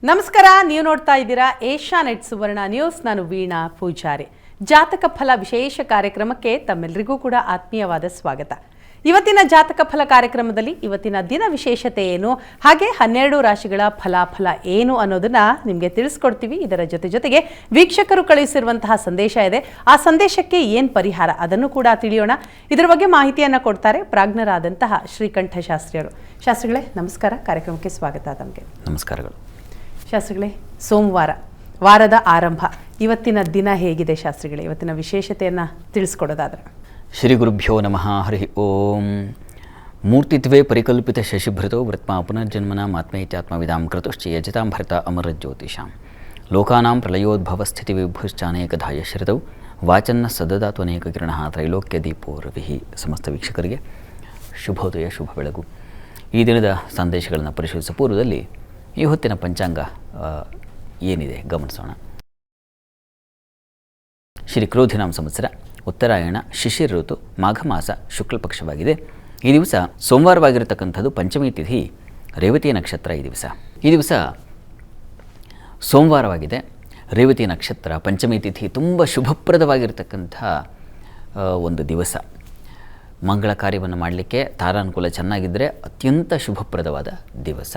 ನಮಸ್ಕಾರ, ನೀವು ನೋಡ್ತಾ ಇದ್ದೀರಾ ಏಷ್ಯಾನೆಟ್ ಸುವರ್ಣ ನ್ಯೂಸ್. ನಾನು ವೀಣಾ ಪೂಜಾರಿ. ಜಾತಕ ಫಲ ವಿಶೇಷ ಕಾರ್ಯಕ್ರಮಕ್ಕೆ ತಮ್ಮೆಲ್ಲರಿಗೂ ಕೂಡ ಆತ್ಮೀಯವಾದ ಸ್ವಾಗತ. ಇವತ್ತಿನ ಜಾತಕ ಫಲ ಕಾರ್ಯಕ್ರಮದಲ್ಲಿ ಇವತ್ತಿನ ದಿನ ವಿಶೇಷತೆ ಏನು, ಹಾಗೆ 12 ರಾಶಿಗಳ ಫಲಾಫಲ ಏನು ಅನ್ನೋದನ್ನ ನಿಮಗೆ ತಿಳಿಸ್ಕೊಡ್ತೀವಿ. ಇದರ ಜೊತೆಗೆ ವೀಕ್ಷಕರು ಕಳುಹಿಸಿರುವಂತಹ ಸಂದೇಶ ಇದೆ, ಆ ಸಂದೇಶಕ್ಕೆ ಏನು ಪರಿಹಾರ ಅದನ್ನು ಕೂಡ ತಿಳಿಯೋಣ. ಇದರ ಬಗ್ಗೆ ಮಾಹಿತಿಯನ್ನು ಕೊಡ್ತಾರೆ ಪ್ರಾಜ್ಞರಾದಂತಹ ಶ್ರೀಕಂಠ ಶಾಸ್ತ್ರಿಯವರು. ಶಾಸ್ತ್ರಿಗಳೇ ನಮಸ್ಕಾರ, ಕಾರ್ಯಕ್ರಮಕ್ಕೆ ಸ್ವಾಗತ. ತಮಗೆ ನಮಸ್ಕಾರಗಳು. ಶಾಸ್ತ್ರಿಗಳೇ, ಸೋಮವಾರ, ವಾರದ ಆರಂಭ, ಇವತ್ತಿನ ದಿನ ಹೇಗಿದೆ ಶಾಸ್ತ್ರಿಗಳೇ? ಇವತ್ತಿನ ವಿಶೇಷತೆಯನ್ನು ತಿಳಿಸ್ಕೊಡೋದಾದ್ರೆ. ಶ್ರೀ ಗುರುಭ್ಯೋ ನಮಃ. ಹರಿ ಓಂ. ಮೂರ್ತಿತ್ವೇ ಪರಿಕಲ್ಪಿತ ಶಶಿಭೃತೋ ವೃತ್ಮಾ ಪುನರ್ಜನ್ಮನ ಆತ್ಮೇತ್ಯಾತ್ಮವಿದಾಂ ಕೃತುಶ್ಚ ಯಜತಾಂ ಭರತ ಅಮರಜ್ಯೋತಿಷಾಂ ಲೋಕಾನಾಂ ಪ್ರಳಯೋದ್ಭವ ಸ್ಥಿತಿ ವಿಭುಶ್ಚಾನೇಕಧಾ ಯಶ್ರಿತೌ ವಾಚನ್ನ ಸದದಾತು ಅನೇಕ ಕಿರಣಃ ತ್ರೈಲೋಕ್ಯ ದೀಪೋ ರವಿಹಿ. ಸಮಸ್ತ ವೀಕ್ಷಕರಿಗೆ ಶುಭೋದಯ, ಶುಭ ಬೆಳಗು. ಈ ದಿನದ ಸಂದೇಶಗಳನ್ನು ಪರಿಶೀಲಿಸುವ ಪೂರ್ವದಲ್ಲಿ ಈ ಹೊತ್ತಿನ ಪಂಚಾಂಗ ಏನಿದೆ ಗಮನಿಸೋಣ. ಶ್ರೀ ಕ್ರೋಧಿನಾಮ ಸಂವತ್ಸರ, ಉತ್ತರಾಯಣ, ಶಿಶಿರ ಋತು, ಮಾಘ ಮಾಸ, ಶುಕ್ಲ ಪಕ್ಷವಾಗಿದೆ. ಈ ದಿವಸ ಸೋಮವಾರವಾಗಿರತಕ್ಕಂಥದ್ದು, ಪಂಚಮಿ ತಿಥಿ, ರೇವತಿ ನಕ್ಷತ್ರ. ಈ ದಿವಸ ಸೋಮವಾರವಾಗಿದೆ, ರೇವತಿ ನಕ್ಷತ್ರ, ಪಂಚಮಿ ತಿಥಿ, ತುಂಬ ಶುಭಪ್ರದವಾಗಿರತಕ್ಕಂಥ ಒಂದು ದಿವಸ. ಮಂಗಳ ಕಾರ್ಯವನ್ನು ಮಾಡಲಿಕ್ಕೆ ತಾರಾನುಕೂಲ ಚೆನ್ನಾಗಿದ್ದರೆ ಅತ್ಯಂತ ಶುಭಪ್ರದವಾದ ದಿವಸ.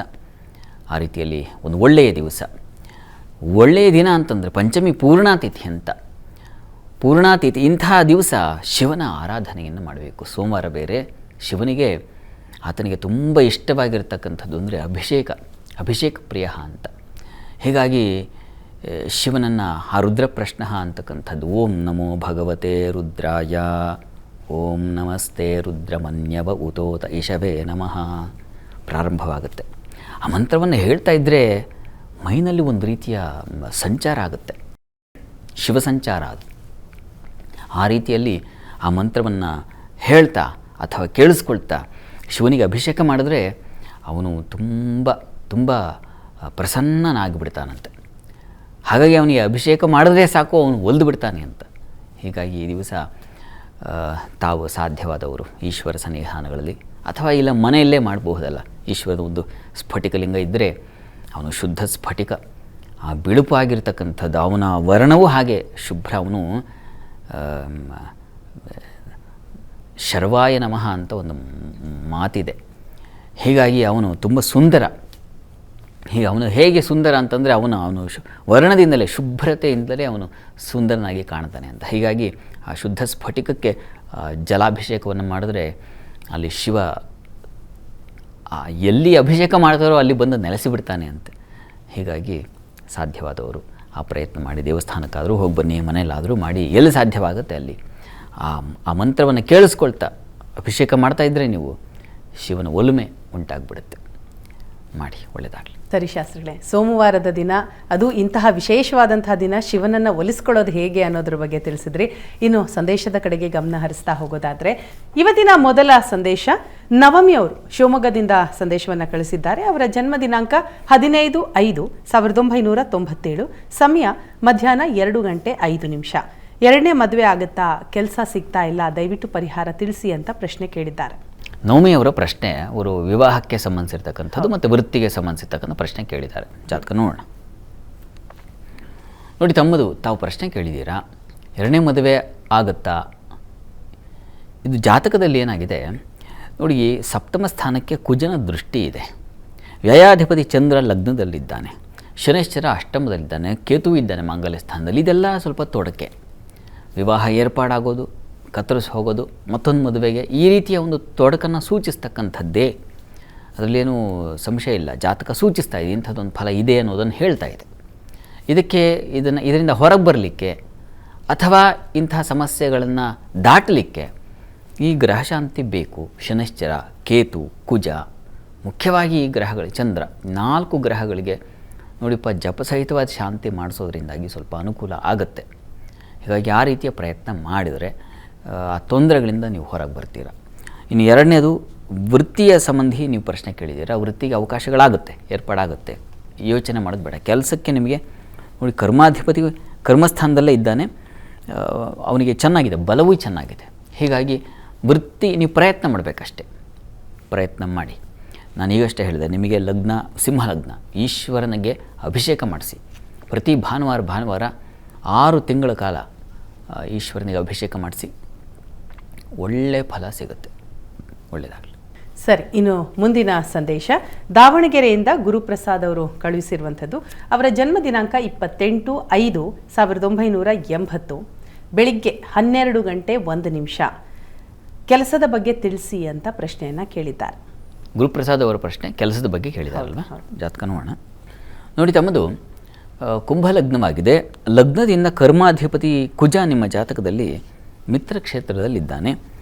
ಆ ರೀತಿಯಲ್ಲಿ ಒಂದು ಒಳ್ಳೆಯ ದಿವಸ, ಒಳ್ಳೆಯ ದಿನ ಅಂತಂದರೆ ಪಂಚಮಿ ಪೂರ್ಣಾತಿಥಿ ಅಂತ. ಪೂರ್ಣಾತಿಥಿ ಇಂತಹ ದಿವಸ ಶಿವನ ಆರಾಧನೆಯನ್ನು ಮಾಡಬೇಕು. ಸೋಮವಾರ ಬೇರೆ, ಶಿವನಿಗೆ ಆತನಿಗೆ ತುಂಬ ಇಷ್ಟವಾಗಿರ್ತಕ್ಕಂಥದ್ದು ಅಂದರೆ ಅಭಿಷೇಕ ಪ್ರಿಯ ಅಂತ. ಹೀಗಾಗಿ ಶಿವನನ್ನು ಆ ರುದ್ರಪ್ರಶ್ನ ಅಂತಕ್ಕಂಥದ್ದು, ಓಂ ನಮೋ ಭಗವತೆ ರುದ್ರಾಯ, ಓಂ ನಮಸ್ತೆ ರುದ್ರಮನ್ಯವ ಉತೋತ ಇಷವೇ ನಮಃ ಪ್ರಾರಂಭವಾಗುತ್ತೆ. ಆ ಮಂತ್ರವನ್ನು ಹೇಳ್ತಾ ಇದ್ದರೆ ಮೈನಲ್ಲಿ ಒಂದು ರೀತಿಯ ಸಂಚಾರ ಆಗುತ್ತೆ, ಶಿವ ಸಂಚಾರ ಅದು. ಆ ರೀತಿಯಲ್ಲಿ ಆ ಮಂತ್ರವನ್ನು ಹೇಳ್ತಾ ಅಥವಾ ಕೇಳಿಸ್ಕೊಳ್ತಾ ಶಿವನಿಗೆ ಅಭಿಷೇಕ ಮಾಡಿದ್ರೆ ಅವನು ತುಂಬ ಪ್ರಸನ್ನನಾಗಿಬಿಡ್ತಾನಂತೆ. ಹಾಗಾಗಿ ಅವನಿಗೆ ಅಭಿಷೇಕ ಮಾಡಿದ್ರೆ ಸಾಕು, ಅವನು ಒಲ್ದು ಬಿಡ್ತಾನೆ ಅಂತ. ಹೀಗಾಗಿ ಈ ದಿವಸ ತಾವು ಸಾಧ್ಯವಾದವರು ಈಶ್ವರ ಸನ್ನಿಧಾನಗಳಲ್ಲಿ ಅಥವಾ ಇಲ್ಲ ಮನೆಯಲ್ಲೇ ಮಾಡಬಹುದಲ್ಲ, ಈಶ್ವರದ ಒಂದು ಸ್ಫಟಿಕಲಿಂಗ ಇದ್ದರೆ ಅವನು ಶುದ್ಧ ಸ್ಫಟಿಕ, ಆ ಬಿಳುಪು ಆಗಿರ್ತಕ್ಕಂಥದ್ದು, ಅವನ ವರ್ಣವೂ ಹಾಗೆ ಶುಭ್ರ. ಅವನು ಶರ್ವಾಯ ನಮಃ ಅಂತ ಒಂದು ಮಾತಿದೆ. ಹೀಗಾಗಿ ಅವನು ತುಂಬ ಸುಂದರ. ಹೀಗೆ ಅವನು ಹೇಗೆ ಸುಂದರ ಅಂತಂದರೆ ಅವನು ವರ್ಣದಿಂದಲೇ, ಶುಭ್ರತೆಯಿಂದಲೇ ಅವನು ಸುಂದರನಾಗಿ ಕಾಣ್ತಾನೆ ಅಂತ. ಹೀಗಾಗಿ ಆ ಶುದ್ಧ ಸ್ಫಟಿಕಕ್ಕೆ ಜಲಾಭಿಷೇಕವನ್ನು ಮಾಡಿದ್ರೆ ಅಲ್ಲಿ ಶಿವ ಎಲ್ಲಿ ಅಭಿಷೇಕ ಮಾಡ್ತಾರೋ ಅಲ್ಲಿ ಬಂದು ನೆಲೆಸಿಬಿಡ್ತಾನೆ ಅಂತ. ಹೀಗಾಗಿ ಸಾಧ್ಯವಾದವರು ಆ ಪ್ರಯತ್ನ ಮಾಡಿ ದೇವಸ್ಥಾನಕ್ಕಾದರೂ ಹೋಗಿ ಬನ್ನಿ, ಮನೆಯಲ್ಲಾದರೂ ಮಾಡಿ, ಎಲ್ಲಿ ಸಾಧ್ಯವಾಗುತ್ತೆ ಅಲ್ಲಿ ಆ ಮಂತ್ರವನ್ನು ಕೇಳಿಸ್ಕೊಳ್ತಾ ಅಭಿಷೇಕ ಮಾಡ್ತಾಯಿದ್ರೆ ನೀವು ಶಿವನ ಒಲುಮೆ ಉಂಟಾಗ್ಬಿಡುತ್ತೆ. ಮಾಡಿ, ಒಳ್ಳೆಯದಾಗಲಿ. ಸರಿ ಶಾಸ್ತ್ರಿಗಳೇ, ಸೋಮವಾರದ ದಿನ, ಅದು ಇಂತಹ ವಿಶೇಷವಾದಂತಹ ದಿನ, ಶಿವನನ್ನು ಒಲಿಸ್ಕೊಳ್ಳೋದು ಹೇಗೆ ಅನ್ನೋದ್ರ ಬಗ್ಗೆ ತಿಳಿಸಿದ್ರಿ. ಇನ್ನು ಸಂದೇಶದ ಕಡೆಗೆ ಗಮನ ಹರಿಸ್ತಾ ಹೋಗೋದಾದರೆ, ಇವತ್ತಿನ ಮೊದಲ ಸಂದೇಶ ನವಮಿಯವರು ಶಿವಮೊಗ್ಗದಿಂದ ಸಂದೇಶವನ್ನು ಕಳಿಸಿದ್ದಾರೆ. ಅವರ ಜನ್ಮ ದಿನಾಂಕ 15/5/1997, ಸಮಯ ಮಧ್ಯಾಹ್ನ 2:05. ಎರಡನೇ ಮದುವೆ ಆಗುತ್ತಾ, ಕೆಲಸ ಸಿಗ್ತಾ ಇಲ್ಲ, ದಯವಿಟ್ಟು ಪರಿಹಾರ ತಿಳಿಸಿ ಅಂತ ಪ್ರಶ್ನೆ ಕೇಳಿದ್ದಾರೆ. ನವಮಿಯವರ ಪ್ರಶ್ನೆ ಅವರು ವಿವಾಹಕ್ಕೆ ಸಂಬಂಧಿಸಿರ್ತಕ್ಕಂಥದ್ದು ಮತ್ತು ವೃತ್ತಿಗೆ ಸಂಬಂಧಿಸಿರ್ತಕ್ಕಂಥ ಪ್ರಶ್ನೆ ಕೇಳಿದ್ದಾರೆ. ಜಾತಕ ನೋಡೋಣ. ನೋಡಿ, ತಾವು ಪ್ರಶ್ನೆ ಕೇಳಿದ್ದೀರಾ, ಎರಡನೇ ಮದುವೆ ಆಗುತ್ತಾ? ಇದು ಜಾತಕದಲ್ಲಿ ಏನಾಗಿದೆ ನೋಡಿ, ಸಪ್ತಮ ಸ್ಥಾನಕ್ಕೆ ಕುಜನ ದೃಷ್ಟಿ ಇದೆ, ವ್ಯಯಾಧಿಪತಿ ಚಂದ್ರ ಲಗ್ನದಲ್ಲಿದ್ದಾನೆ, ಶನೈಶ್ಚರ ಅಷ್ಟಮದಲ್ಲಿದ್ದಾನೆ, ಕೇತು ಇದ್ದಾನೆ ಮಾಂಗಲ್ಯ ಸ್ಥಾನದಲ್ಲಿ. ಇದೆಲ್ಲ ಸ್ವಲ್ಪ ತೊಡಕೆ, ವಿವಾಹ ಏರ್ಪಾಡಾಗೋದು, ಕತ್ತರಿಸಿ ಹೋಗೋದು, ಮತ್ತೊಂದು ಮದುವೆಗೆ, ಈ ರೀತಿಯ ಒಂದು ತೊಡಕನ್ನು ಸೂಚಿಸ್ತಕ್ಕಂಥದ್ದೇ. ಅದರಲ್ಲೇನೂ ಸಂಶಯ ಇಲ್ಲ. ಜಾತಕ ಸೂಚಿಸ್ತಾ ಇದೆ, ಇಂಥದ್ದೊಂದು ಫಲ ಇದೆ ಅನ್ನೋದನ್ನು ಹೇಳ್ತಾ ಇದೆ. ಇದರಿಂದ ಹೊರಗೆ ಬರಲಿಕ್ಕೆ ಅಥವಾ ಇಂತಹ ಸಮಸ್ಯೆಗಳನ್ನು ದಾಟಲಿಕ್ಕೆ ಈ ಗ್ರಹಶಾಂತಿ ಬೇಕು. ಶನೈಶ್ಚರ, ಕೇತು, ಕುಜ, ಮುಖ್ಯವಾಗಿ ಈ ಗ್ರಹಗಳು, ಚಂದ್ರ, 4 ಗ್ರಹಗಳಿಗೆ ನೋಡಿಪ್ಪ ಜಪಸಹಿತವಾದ ಶಾಂತಿ ಮಾಡಿಸೋದ್ರಿಂದಾಗಿ ಸ್ವಲ್ಪ ಅನುಕೂಲ ಆಗುತ್ತೆ. ಹೀಗಾಗಿ ಆ ರೀತಿಯ ಪ್ರಯತ್ನ ಮಾಡಿದರೆ ಆ ತೊಂದರೆಗಳಿಂದ ನೀವು ಹೊರಗೆ ಬರ್ತೀರ. ಇನ್ನು ಎರಡನೇದು, ವೃತ್ತಿಯ ಸಂಬಂಧಿ ನೀವು ಪ್ರಶ್ನೆ ಕೇಳಿದ್ದೀರ. ವೃತ್ತಿಗೆ ಅವಕಾಶಗಳಾಗುತ್ತೆ, ಏರ್ಪಾಡಾಗುತ್ತೆ, ಯೋಚನೆ ಮಾಡೋದು ಬೇಡ. ಕೆಲಸಕ್ಕೆ ನಿಮಗೆ ನೋಡಿ, ಕರ್ಮಾಧಿಪತಿ ಕರ್ಮಸ್ಥಾನದಲ್ಲೇ ಇದ್ದಾನೆ, ಅವನಿಗೆ ಚೆನ್ನಾಗಿದೆ, ಬಲವೂ ಚೆನ್ನಾಗಿದೆ. ಹೀಗಾಗಿ ವೃತ್ತಿ ನೀವು ಪ್ರಯತ್ನ ಮಾಡಬೇಕಷ್ಟೆ, ಪ್ರಯತ್ನ ಮಾಡಿ. ನಾನೀಗಷ್ಟೇ ಹೇಳಿದೆ ನಿಮಗೆ ಲಗ್ನ ಸಿಂಹ ಲಗ್ನ, ಈಶ್ವರನಿಗೆ ಅಭಿಷೇಕ ಮಾಡಿಸಿ. ಪ್ರತಿ ಭಾನುವಾರ 6 ತಿಂಗಳ ಕಾಲ ಈಶ್ವರನಿಗೆ ಅಭಿಷೇಕ ಮಾಡಿಸಿ, ಒಳ್ಳೆಯ ಫಲ ಸಿಗುತ್ತೆ. ಒಳ್ಳೆಯದಾಗಲಿ. ಸರಿ, ಇನ್ನು ಮುಂದಿನ ಸಂದೇಶ ದಾವಣಗೆರೆಯಿಂದ ಗುರುಪ್ರಸಾದ್ ಅವರು ಕಳುಹಿಸಿರುವಂಥದ್ದು. ಅವರ ಜನ್ಮ ದಿನಾಂಕ 28/5/1980, ಬೆಳಿಗ್ಗೆ 12 ಗಂಟೆ 1 ನಿಮಿಷ. ಕೆಲಸದ ಬಗ್ಗೆ ತಿಳಿಸಿ ಅಂತ ಪ್ರಶ್ನೆಯನ್ನು ಕೇಳಿದ್ದಾರೆ. ಗುರುಪ್ರಸಾದ್ ಅವರ ಪ್ರಶ್ನೆ ಕೆಲಸದ ಬಗ್ಗೆ ಕೇಳಿದಾರಲ್ವ? ಜಾತಕ ನೋಡೋಣ. ನೋಡಿ, ತಮ್ಮದು ಕುಂಭ ಲಗ್ನವಾಗಿದೆ. ಲಗ್ನದಿಂದ ಕರ್ಮಾಧಿಪತಿ ಕುಜ ನಿಮ್ಮ ಜಾತಕದಲ್ಲಿ ಮಿತ್ರ ಕ್ಷೇತ್ರದಲ್ಲಿದ್ದಾನೆ.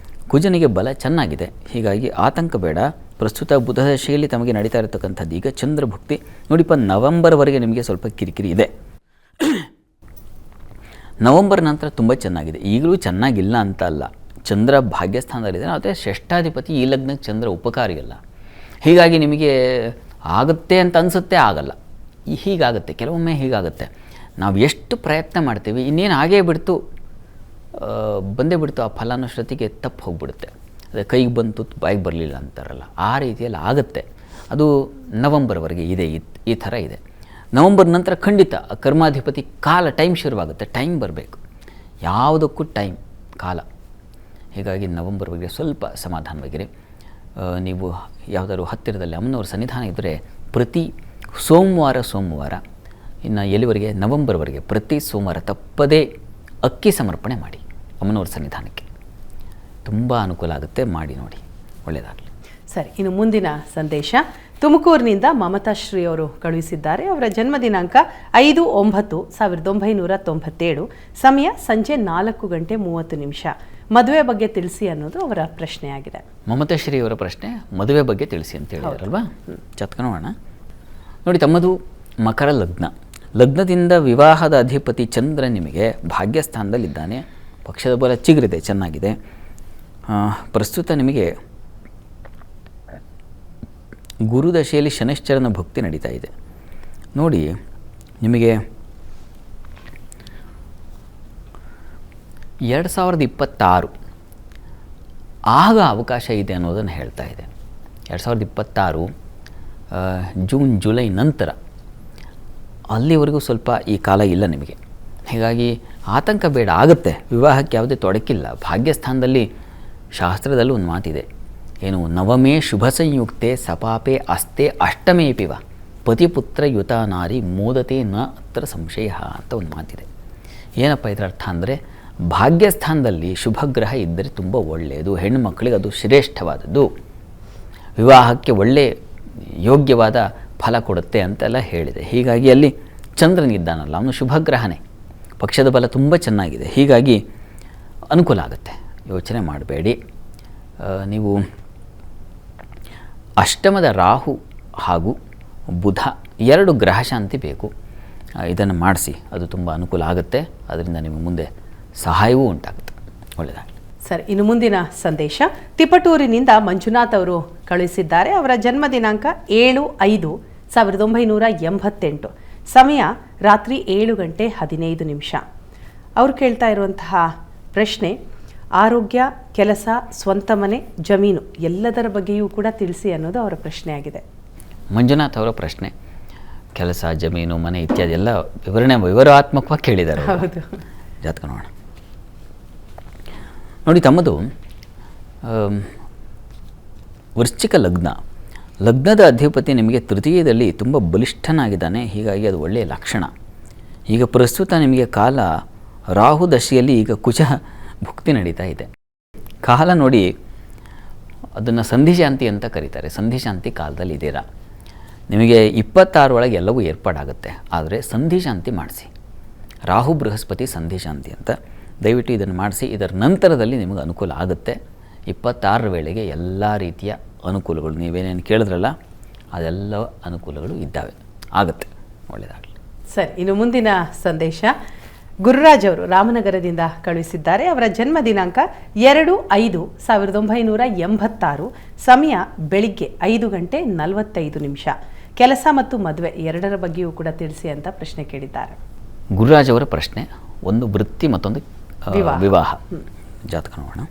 ಕುಜನಿಗೆ ಬಲ ಚೆನ್ನಾಗಿದೆ, ಹೀಗಾಗಿ ಆತಂಕ ಬೇಡ. ಪ್ರಸ್ತುತ ಬುಧ ದಶೆಯಲ್ಲಿ ತಮಗೆ ನಡೀತಾ ಇರತಕ್ಕಂಥದ್ದು ಈಗ ಚಂದ್ರಭುಕ್ತಿ. ನೋಡಿಪ್ಪ, ನವೆಂಬರ್ವರೆಗೆ ನಿಮಗೆ ಸ್ವಲ್ಪ ಕಿರಿಕಿರಿ ಇದೆ. ನವೆಂಬರ್ ನಂತರ ತುಂಬ ಚೆನ್ನಾಗಿದೆ. ಈಗಲೂ ಚೆನ್ನಾಗಿಲ್ಲ ಅಂತ ಅಲ್ಲ, ಚಂದ್ರ ಭಾಗ್ಯಸ್ಥಾನದಲ್ಲಿದೆ, ಆದರೆ ಷಷ್ಠಾಧಿಪತಿ ಈ ಲಗ್ನಕ್ಕೆ ಚಂದ್ರ ಉಪಕಾರಿಯಲ್ಲ. ಹೀಗಾಗಿ ನಿಮಗೆ ಆಗುತ್ತೆ ಅಂತ ಅನಿಸುತ್ತೆ, ಆಗಲ್ಲ. ಹೀಗಾಗುತ್ತೆ, ಕೆಲವೊಮ್ಮೆ ಹೀಗಾಗುತ್ತೆ. ನಾವು ಎಷ್ಟು ಪ್ರಯತ್ನ ಮಾಡ್ತೀವಿ, ಇನ್ನೇನು ಆಗೇ ಬಿಡ್ತು, ಬಂದೇ ಬಿಡ್ತು, ಆ ಫಲಾನುಶ್ರತಿಗೆ ತಪ್ಪು ಹೋಗ್ಬಿಡುತ್ತೆ. ಅದೇ ಕೈಗೆ ಬಂತು ಬಾಯಿಗೆ ಬರಲಿಲ್ಲ ಅಂತಾರಲ್ಲ, ಆ ರೀತಿಯಲ್ಲಿ ಆಗುತ್ತೆ. ಅದು ನವಂಬರ್ವರೆಗೆ ಇದೆ, ಈ ಥರ ಇದೆ. ನವಂಬರ್ ನಂತರ ಖಂಡಿತ ಕರ್ಮಾಧಿಪತಿ ಟೈಮ್ ಶುರುವಾಗುತ್ತೆ. ಟೈಮ್ ಬರಬೇಕು, ಯಾವುದಕ್ಕೂ ಟೈಮ್, ಕಾಲ. ಹೀಗಾಗಿ ನವಂಬರ್ವರೆಗೆ ಸ್ವಲ್ಪ ಸಮಾಧಾನವಾಗಿರಿ. ನೀವು ಯಾವುದಾದ್ರು ಹತ್ತಿರದಲ್ಲಿ ಅಮ್ಮನವ್ರ ಸನ್ನಿಧಾನ ಇದ್ದರೆ ಪ್ರತಿ ಸೋಮವಾರ ಇನ್ನು ಎಲ್ಲಿವರೆಗೆ, ನವಂಬರ್ವರೆಗೆ ಪ್ರತಿ ಸೋಮವಾರ ತಪ್ಪದೇ ಅಕ್ಕಿ ಸಮರ್ಪಣೆ ಮಾಡಿ ಅಮ್ಮನವ್ರ ಸನ್ನಿಧಾನಕ್ಕೆ. ತುಂಬ ಅನುಕೂಲ ಆಗುತ್ತೆ, ಮಾಡಿ ನೋಡಿ, ಒಳ್ಳೆಯದಾಗಲಿ. ಸರಿ, ಇನ್ನು ಮುಂದಿನ ಸಂದೇಶ ತುಮಕೂರಿನಿಂದ ಮಮತಾ ಶ್ರೀ ಅವರು ಕಳುಹಿಸಿದ್ದಾರೆ. ಅವರ ಜನ್ಮ ದಿನಾಂಕ 5/9/1997, ಸಮಯ ಸಂಜೆ 4 ಗಂಟೆ 30 ನಿಮಿಷ. ಮದುವೆ ಬಗ್ಗೆ ತಿಳಿಸಿ ಅನ್ನೋದು ಅವರ ಪ್ರಶ್ನೆಯಾಗಿದೆ. ಮಮತಾ ಶ್ರೀ ಅವರ ಪ್ರಶ್ನೆ ಮದುವೆ ಬಗ್ಗೆ ತಿಳಿಸಿ ಅಂತ ಹೇಳಿದಾರಲ್ವಾ? ಜಾತಕ ನೋಡೋಣ. ನೋಡಿ, ತಮ್ಮದು ಮಕರ ಲಗ್ನ. ಲಗ್ನದಿಂದ ವಿವಾಹದ ಅಧಿಪತಿ ಚಂದ್ರ ನಿಮಗೆ ಭಾಗ್ಯಸ್ಥಾನದಲ್ಲಿದ್ದಾನೆ. ಪಕ್ಷದ ಬಲ ಚಿಗುರಿದೆ, ಚೆನ್ನಾಗಿದೆ. ಪ್ರಸ್ತುತ ನಿಮಗೆ ಗುರುದಶೆಯಲ್ಲಿ ಶನಿಶ್ಚರನ ಭಕ್ತಿ ನಡೀತಾ ಇದೆ. ನೋಡಿ, ನಿಮಗೆ 2026 ಆಗ ಅವಕಾಶ ಇದೆ ಅನ್ನೋದನ್ನು ಹೇಳ್ತಾ ಇದೆ. 2026 ಜೂನ್ ಜುಲೈ ನಂತರ, ಅಲ್ಲಿವರೆಗೂ ಸ್ವಲ್ಪ ಈ ಕಾಲ ಇಲ್ಲ ನಿಮಗೆ. ಹೀಗಾಗಿ ಆತಂಕ ಬೇಡ, ಆಗುತ್ತೆ. ವಿವಾಹಕ್ಕೆ ಯಾವುದೇ ತೊಡಕಿಲ್ಲ. ಭಾಗ್ಯಸ್ಥಾನದಲ್ಲಿ ಶಾಸ್ತ್ರದಲ್ಲಿ ಒಂದು ಮಾತಿದೆ, ಏನು, ನವಮೇ ಶುಭ ಸಂಯುಕ್ತೆ ಸಪಾಪೆ ಅಸ್ತೆ ಅಷ್ಟಮೇಪಿವ ಪತಿಪುತ್ರ ಯುತ ನಾರಿ ಮೋದತೆ ನ ಅತ್ರ ಸಂಶಯ ಅಂತ ಒಂದು ಮಾತಿದೆ. ಏನಪ್ಪ ಇದರ ಅರ್ಥ ಅಂದರೆ, ಭಾಗ್ಯಸ್ಥಾನದಲ್ಲಿ ಶುಭಗ್ರಹ ಇದ್ದರೆ ತುಂಬ ಒಳ್ಳೆಯದು, ಹೆಣ್ಣು ಮಕ್ಕಳಿಗೆ ಅದು ಶ್ರೇಷ್ಠವಾದದ್ದು, ವಿವಾಹಕ್ಕೆ ಒಳ್ಳೆಯ ಯೋಗ್ಯವಾದ ಫಲ ಕೊಡುತ್ತೆ ಅಂತೆಲ್ಲ ಹೇಳಿದೆ. ಹೀಗಾಗಿ ಅಲ್ಲಿ ಚಂದ್ರನಿದ್ದಾನಲ್ಲ, ಅವನು ಶುಭಗ್ರಹನೇ, ಪಕ್ಷದ ಬಲ ತುಂಬ ಚೆನ್ನಾಗಿದೆ. ಹೀಗಾಗಿ ಅನುಕೂಲ ಆಗುತ್ತೆ, ಯೋಚನೆ ಮಾಡಬೇಡಿ. ನೀವು ಅಷ್ಟಮದ ರಾಹು ಹಾಗೂ ಬುಧ 2 ಗ್ರಹ ಶಾಂತಿ ಬೇಕು, ಇದನ್ನು ಮಾಡಿಸಿ, ಅದು ತುಂಬ ಅನುಕೂಲ ಆಗುತ್ತೆ. ಅದರಿಂದ ನಿಮಗೆ ಮುಂದೆ ಸಹಾಯವೂ ಉಂಟಾಗುತ್ತೆ. ಒಳ್ಳೆಯದಾಗಲಿ. ಸರಿ, ಇನ್ನು ಮುಂದಿನ ಸಂದೇಶ ತಿಪಟೂರಿನಿಂದ ಮಂಜುನಾಥ್ ಅವರು ಕಳುಹಿಸಿದ್ದಾರೆ. ಅವರ ಜನ್ಮ ದಿನಾಂಕ 7/5/1988, ಸಮಯ ರಾತ್ರಿ 7 ಗಂಟೆ 15 ನಿಮಿಷ. ಅವರು ಕೇಳ್ತಾ ಇರುವಂತಹ ಪ್ರಶ್ನೆ, ಆರೋಗ್ಯ, ಕೆಲಸ, ಸ್ವಂತ ಮನೆ, ಜಮೀನು ಎಲ್ಲದರ ಬಗ್ಗೆಯೂ ಕೂಡ ತಿಳಿಸಿ ಅನ್ನೋದು ಅವರ ಪ್ರಶ್ನೆಯಾಗಿದೆ. ಮಂಜುನಾಥ್ ಅವರ ಪ್ರಶ್ನೆ ಕೆಲಸ, ಜಮೀನು, ಮನೆ ಇತ್ಯಾದಿ ಎಲ್ಲ ವಿವರಾತ್ಮಕವಾಗಿ ಕೇಳಿದ್ದಾರೆ. ಹೌದು. ಜಾತಕ ನೋಡೋಣ. ನೋಡಿ, ತಮ್ಮದು ವೃಶ್ಚಿಕ ಲಗ್ನ. ಲಗ್ನದ ಅಧಿಪತಿ ನಿಮಗೆ ತೃತೀಯದಲ್ಲಿ ತುಂಬ ಬಲಿಷ್ಠನಾಗಿದ್ದಾನೆ, ಹೀಗಾಗಿ ಅದು ಒಳ್ಳೆಯ ಲಕ್ಷಣ. ಈಗ ಪ್ರಸ್ತುತ ನಿಮಗೆ ಕಾಲ ರಾಹು ದಶೆಯಲ್ಲಿ ಈಗ ಕುಜ ಭುಕ್ತಿ ನಡೀತಾ ಇದೆ. ಕಾಲ ನೋಡಿ, ಅದನ್ನು ಸಂಧಿಶಾಂತಿ ಅಂತ ಕರೀತಾರೆ. ಸಂಧಿಶಾಂತಿ ಕಾಲದಲ್ಲಿ ಇದ್ದೀರಾ. ನಿಮಗೆ 26 ಒಳಗೆ ಎಲ್ಲವೂ ಏರ್ಪಾಡಾಗುತ್ತೆ, ಆದರೆ ಸಂಧಿಶಾಂತಿ ಮಾಡಿಸಿ. ರಾಹು ಬೃಹಸ್ಪತಿ ಸಂಧಿಶಾಂತಿ ಅಂತ, ದಯವಿಟ್ಟು ಇದನ್ನು ಮಾಡಿಸಿ. ಇದರ ನಂತರದಲ್ಲಿ ನಿಮಗೆ ಅನುಕೂಲ ಆಗುತ್ತೆ. 26 ವೇಳೆಗೆ ಎಲ್ಲ ರೀತಿಯ ಅನುಕೂಲಗಳು, ನೀವೇನೇನು ಕೇಳಿದ್ರಲ್ಲ ಅದೆಲ್ಲ ಅನುಕೂಲಗಳು ಇದ್ದಾವೆ, ಆಗುತ್ತೆ. ಒಳ್ಳೆಯದಾಗಲಿ. ಸರಿ, ಇನ್ನು ಮುಂದಿನ ಸಂದೇಶ ಗುರುರಾಜ್ ಅವರು ರಾಮನಗರದಿಂದ ಕಳುಹಿಸಿದ್ದಾರೆ. ಅವರ ಜನ್ಮ ದಿನಾಂಕ 2/5/1986, ಸಮಯ ಬೆಳಿಗ್ಗೆ 5 ಗಂಟೆ 45 ನಿಮಿಷ. ಕೆಲಸ ಮತ್ತು ಮದುವೆ ಎರಡರ ಬಗ್ಗೆಯೂ ಕೂಡ ತಿಳಿಸಿ ಅಂತ ಪ್ರಶ್ನೆ ಕೇಳಿದ್ದಾರೆ. ಗುರುರಾಜ್ ಅವರ ಪ್ರಶ್ನೆ ಒಂದು ವೃತ್ತಿ, ಮತ್ತೊಂದು ವಿವಾಹ. ಜಾತಕ ನೋಡೋಣ.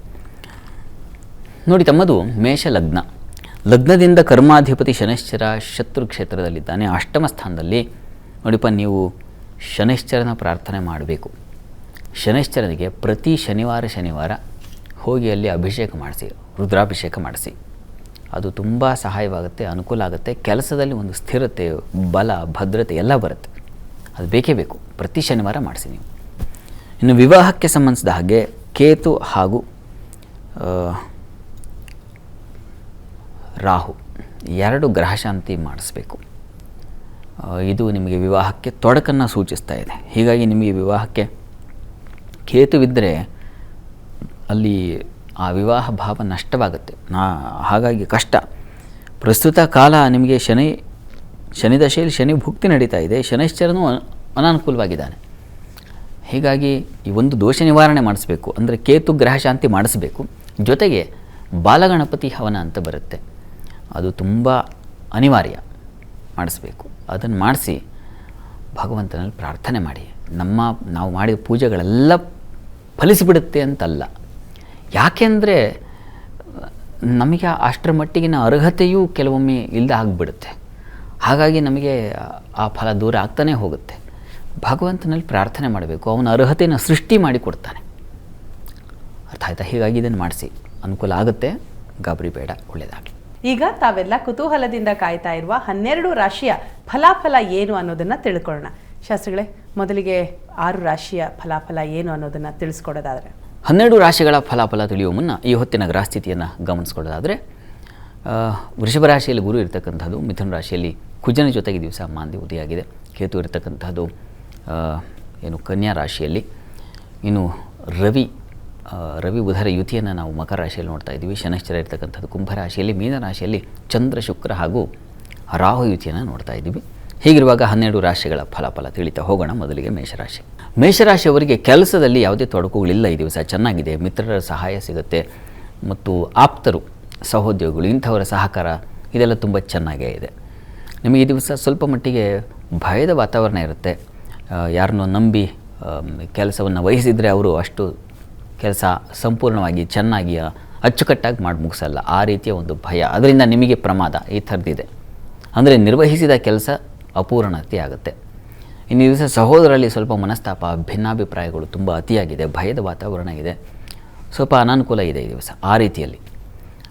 ನೋಡಿ, ತಮ್ಮದು ಮೇಷ ಲಗ್ನ. ಲಗ್ನದಿಂದ ಕರ್ಮಾಧಿಪತಿ ಶನೈಶ್ಚರ ಶತ್ರು ಕ್ಷೇತ್ರದಲ್ಲಿದ್ದಾನೆ, ಅಷ್ಟಮ ಸ್ಥಾನದಲ್ಲಿ. ನೋಡಿಪ್ಪ, ನೀವು ಶನೈಶ್ಚರನ ಪ್ರಾರ್ಥನೆ ಮಾಡಬೇಕು. ಶನೈಶ್ಚರನಿಗೆ ಪ್ರತಿ ಶನಿವಾರ ಹೋಗಿ ಅಲ್ಲಿ ಅಭಿಷೇಕ ಮಾಡಿಸಿ, ರುದ್ರಾಭಿಷೇಕ ಮಾಡಿಸಿ. ಅದು ತುಂಬ ಸಹಾಯವಾಗುತ್ತೆ, ಅನುಕೂಲ ಆಗುತ್ತೆ. ಕೆಲಸದಲ್ಲಿ ಒಂದು ಸ್ಥಿರತೆ, ಬಲ, ಭದ್ರತೆ ಎಲ್ಲ ಬರುತ್ತೆ. ಅದು ಬೇಕೇ ಬೇಕು. ಪ್ರತಿ ಶನಿವಾರ ಮಾಡಿಸಿ ನೀವು. ಇನ್ನು ವಿವಾಹಕ್ಕೆ ಸಂಬಂಧಿಸಿದ ಹಾಗೆ ಕೇತು ಹಾಗೂ ರಾಹು 2 ಗ್ರಹಶಾಂತಿ ಮಾಡಿಸ್ಬೇಕು. ಇದು ನಿಮಗೆ ವಿವಾಹಕ್ಕೆ ತೊಡಕನ್ನು ಸೂಚಿಸ್ತಾ ಇದೆ. ಹೀಗಾಗಿ ನಿಮಗೆ ವಿವಾಹಕ್ಕೆ ಕೇತುವಿದ್ದರೆ ಅಲ್ಲಿ ಆ ವಿವಾಹ ಭಾವ ನಷ್ಟವಾಗುತ್ತೆ. ಹಾಗಾಗಿ ಕಷ್ಟ. ಪ್ರಸ್ತುತ ಕಾಲ ನಿಮಗೆ ಶನಿ ದಶೆಯಲ್ಲಿ ಶನಿ ಭುಕ್ತಿ ನಡೀತಾ ಇದೆ. ಶನೈಶ್ಚರನೂ ಅನಾನುಕೂಲವಾಗಿದ್ದಾನೆ. ಹೀಗಾಗಿ ಈ ಒಂದು ದೋಷ ನಿವಾರಣೆ ಮಾಡಿಸ್ಬೇಕು. ಅಂದರೆ ಕೇತು ಗ್ರಹಶಾಂತಿ ಮಾಡಿಸ್ಬೇಕು. ಜೊತೆಗೆ ಬಾಲಗಣಪತಿ ಹವನ ಅಂತ ಬರುತ್ತೆ, ಅದು ತುಂಬ ಅನಿವಾರ್ಯ, ಮಾಡಿಸ್ಬೇಕು. ಅದನ್ನು ಮಾಡಿಸಿ ಭಗವಂತನಲ್ಲಿ ಪ್ರಾರ್ಥನೆ ಮಾಡಿ. ನಾವು ಮಾಡಿದ ಪೂಜೆಗಳೆಲ್ಲ ಫಲಿಸಿಬಿಡುತ್ತೆ ಅಂತಲ್ಲ. ಯಾಕೆಂದರೆ ನಮಗೆ ಅಷ್ಟರ ಮಟ್ಟಿಗಿನ ಅರ್ಹತೆಯೂ ಕೆಲವೊಮ್ಮೆ ಇಲ್ಲದೆ ಆಗಿಬಿಡುತ್ತೆ. ಹಾಗಾಗಿ ನಮಗೆ ಆ ಫಲ ದೂರ ಆಗ್ತಾನೇ ಹೋಗುತ್ತೆ. ಭಗವಂತನಲ್ಲಿ ಪ್ರಾರ್ಥನೆ ಮಾಡಬೇಕು. ಅವನ ಅರ್ಹತೆಯನ್ನು ಸೃಷ್ಟಿ ಮಾಡಿ ಕೊಡ್ತಾನೆ. ಅರ್ಥ ಆಯ್ತಾ? ಹೀಗಾಗಿ ಇದನ್ನು ಮಾಡಿಸಿ, ಅನುಕೂಲ ಆಗುತ್ತೆ. ಗಾಬರಿ ಬೇಡ, ಒಳ್ಳೆಯದಾಗಲಿ. ಈಗ ತಾವೆಲ್ಲ ಕುತೂಹಲದಿಂದ ಕಾಯ್ತಾ ಇರುವ 12 ರಾಶಿಯ ಫಲಾಫಲ ಏನು ಅನ್ನೋದನ್ನು ತಿಳ್ಕೊಳ್ಳೋಣ. ಶಾಸ್ತ್ರಿಗಳೇ, ಮೊದಲಿಗೆ 6 ರಾಶಿಯ ಫಲಾಫಲ ಏನು ಅನ್ನೋದನ್ನು ತಿಳಿಸ್ಕೊಡೋದಾದರೆ? 12 ರಾಶಿಗಳ ಫಲಾಫಲ ತಿಳಿಯುವ ಮುನ್ನ ಈ ಹೊತ್ತಿನ ಗ್ರಹಸ್ಥಿತಿಯನ್ನು ಗಮನಿಸ್ಕೊಳ್ಳೋದಾದರೆ, ವೃಷಭ ರಾಶಿಯಲ್ಲಿ ಗುರು ಇರತಕ್ಕಂಥದ್ದು, ಮಿಥುನ ರಾಶಿಯಲ್ಲಿ ಕುಜನ ಜೊತೆಗೆ ದಿವಸ ಮಾಂದಿ ಉದಯಾಗಿದೆ. ಕೇತು ಇರತಕ್ಕಂಥದ್ದು ಕನ್ಯಾ ರಾಶಿಯಲ್ಲಿ. ಇನ್ನು ರವಿ ಬುಧರ ಯುತಿಯನ್ನು ನಾವು ಮಕರ ರಾಶಿಯಲ್ಲಿ ನೋಡ್ತಾ ಇದ್ದೀವಿ. ಶನೈಶ್ಚರ ಇರತಕ್ಕಂಥದ್ದು ಕುಂಭರಾಶಿಯಲ್ಲಿ. ಮೀನ ರಾಶಿಯಲ್ಲಿ ಚಂದ್ರ, ಶುಕ್ರ ಹಾಗೂ ರಾಹು ಯುತಿಯನ್ನು ನೋಡ್ತಾ ಇದ್ದೀವಿ. ಹೀಗಿರುವಾಗ 12 ರಾಶಿಗಳ ಫಲಾಫಲ ತಿಳಿತಾ ಹೋಗೋಣ. ಮೊದಲಿಗೆ ಮೇಷರಾಶಿ. ಮೇಷರಾಶಿಯವರಿಗೆ ಕೆಲಸದಲ್ಲಿ ಯಾವುದೇ ತೊಡಕುಗಳಿಲ್ಲ. ಈ ದಿವಸ ಚೆನ್ನಾಗಿದೆ. ಮಿತ್ರರ ಸಹಾಯ ಸಿಗುತ್ತೆ ಮತ್ತು ಆಪ್ತರು, ಸಹೋದ್ಯೋಗಿಗಳು ಇಂಥವರ ಸಹಕಾರ ಇದೆಲ್ಲ ತುಂಬ ಚೆನ್ನಾಗೇ ಇದೆ. ನಿಮಗೆ ಈ ದಿವಸ ಸ್ವಲ್ಪ ಮಟ್ಟಿಗೆ ಭಯದ ವಾತಾವರಣ ಇರುತ್ತೆ. ಯಾರನ್ನೋ ನಂಬಿ ಕೆಲಸವನ್ನು ವಹಿಸಿದರೆ ಅವರು ಅಷ್ಟು ಕೆಲಸ ಸಂಪೂರ್ಣವಾಗಿ ಚೆನ್ನಾಗಿ ಅಚ್ಚುಕಟ್ಟಾಗಿ ಮಾಡಿ ಮುಗಿಸಲ್ಲ. ಆ ರೀತಿಯ ಒಂದು ಭಯ, ಅದರಿಂದ ನಿಮಗೆ ಪ್ರಮಾದ ಈ ಥರದ್ದಿದೆ. ಅಂದರೆ ನಿರ್ವಹಿಸಿದ ಕೆಲಸ ಅಪೂರ್ಣತೆ ಆಗುತ್ತೆ. ಇನ್ನು ಈ ದಿವಸ ಸಹೋದರಲ್ಲಿ ಸ್ವಲ್ಪ ಮನಸ್ತಾಪ, ಭಿನ್ನಾಭಿಪ್ರಾಯಗಳು ತುಂಬ ಅತಿಯಾಗಿದೆ. ಭಯದ ವಾತಾವರಣ ಇದೆ. ಸ್ವಲ್ಪ ಅನಾನುಕೂಲ ಇದೆ ಈ ದಿವಸ ಆ ರೀತಿಯಲ್ಲಿ.